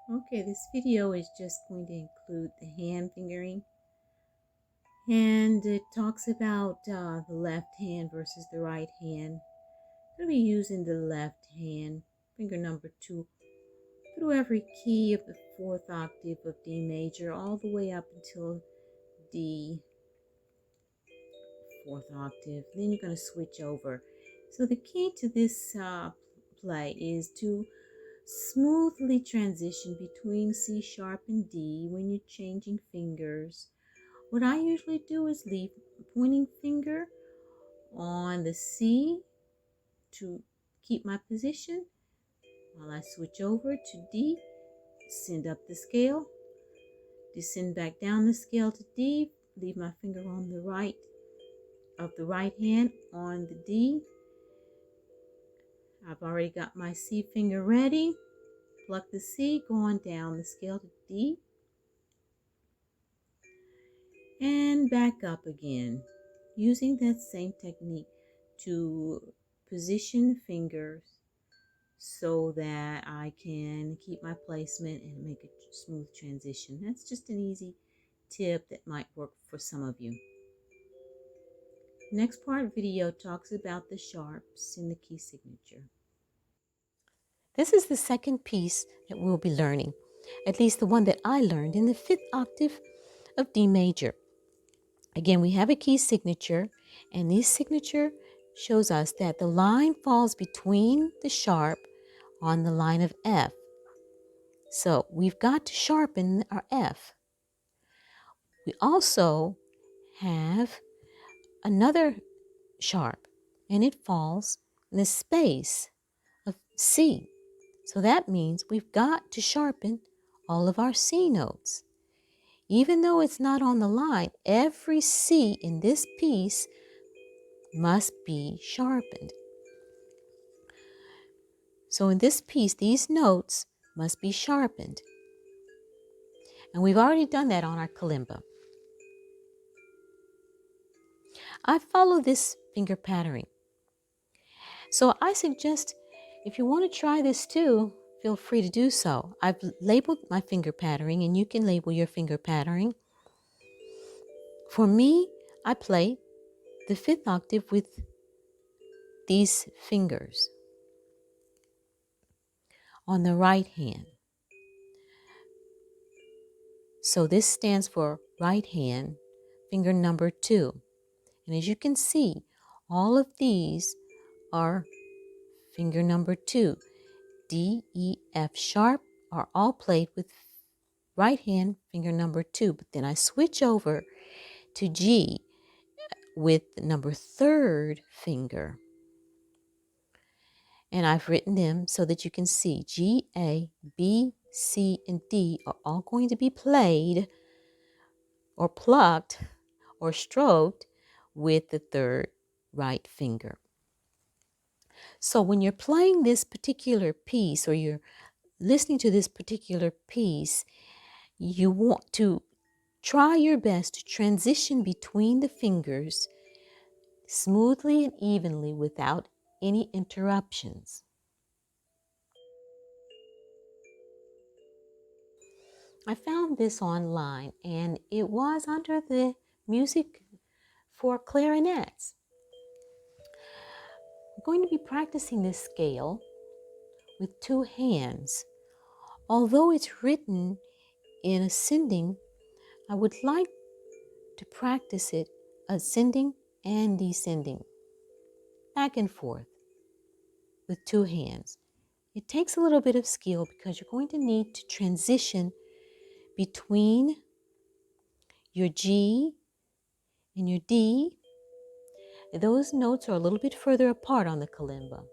Okay, this video is just going to include the hand fingering, and it talks about the left hand versus the right hand. I'm going to be using the left hand, finger number 2, through every key of the 4th octave of D major, all the way up until D 4th octave. Then you're going to switch over. So the key to this play is to smoothly transition between C sharp and D when you're changing fingers. What I usually do is leave a pointing finger on the C to keep my position while I switch over to D, send up the scale, descend back down the scale to D, leave my finger on the right of the right hand on the D. I've already got my C finger ready. Pluck the C, go on down the scale to D, and back up again, using that same technique to position fingers so that I can keep my placement and make a smooth transition. That's just an easy tip that might work for some of you. Next part video talks about the sharps in the key signature. This is the second piece that we'll be learning, at least the one that I learned in the 5th octave of D major. Again, we have a key signature, and this signature shows us that the line falls between the sharp on the line of F. So we've got to sharpen our F. We also have another sharp, and it falls in the space of C. So that means we've got to sharpen all of our C notes. Even though it's not on the line, every C in this piece must be sharpened. So in this piece, these notes must be sharpened. And we've already done that on our kalimba. I follow this finger patterning. So I suggest if you want to try this too, feel free to do so. I've labeled my finger patterning, and you can label your finger patterning. For me, I play the 5th octave with these fingers on the right hand. So this stands for right hand, finger number 2. And as you can see, all of these are finger number 2. D, E, F sharp are all played with right hand, finger number 2. But then I switch over to G with the number 3rd finger. And I've written them so that you can see G, A, B, C, and D are all going to be played or plucked or stroked with the 3rd right finger. So when you're playing this particular piece or you're listening to this particular piece, you want to try your best to transition between the fingers smoothly and evenly without any interruptions. I found this online, and it was under the music for clarinets. I'm going to be practicing this scale with 2 hands. Although it's written in ascending, I would like to practice it ascending and descending, back and forth with 2 hands. It takes a little bit of skill because you're going to need to transition between your G and your D. Those notes are a little bit further apart on the kalimba.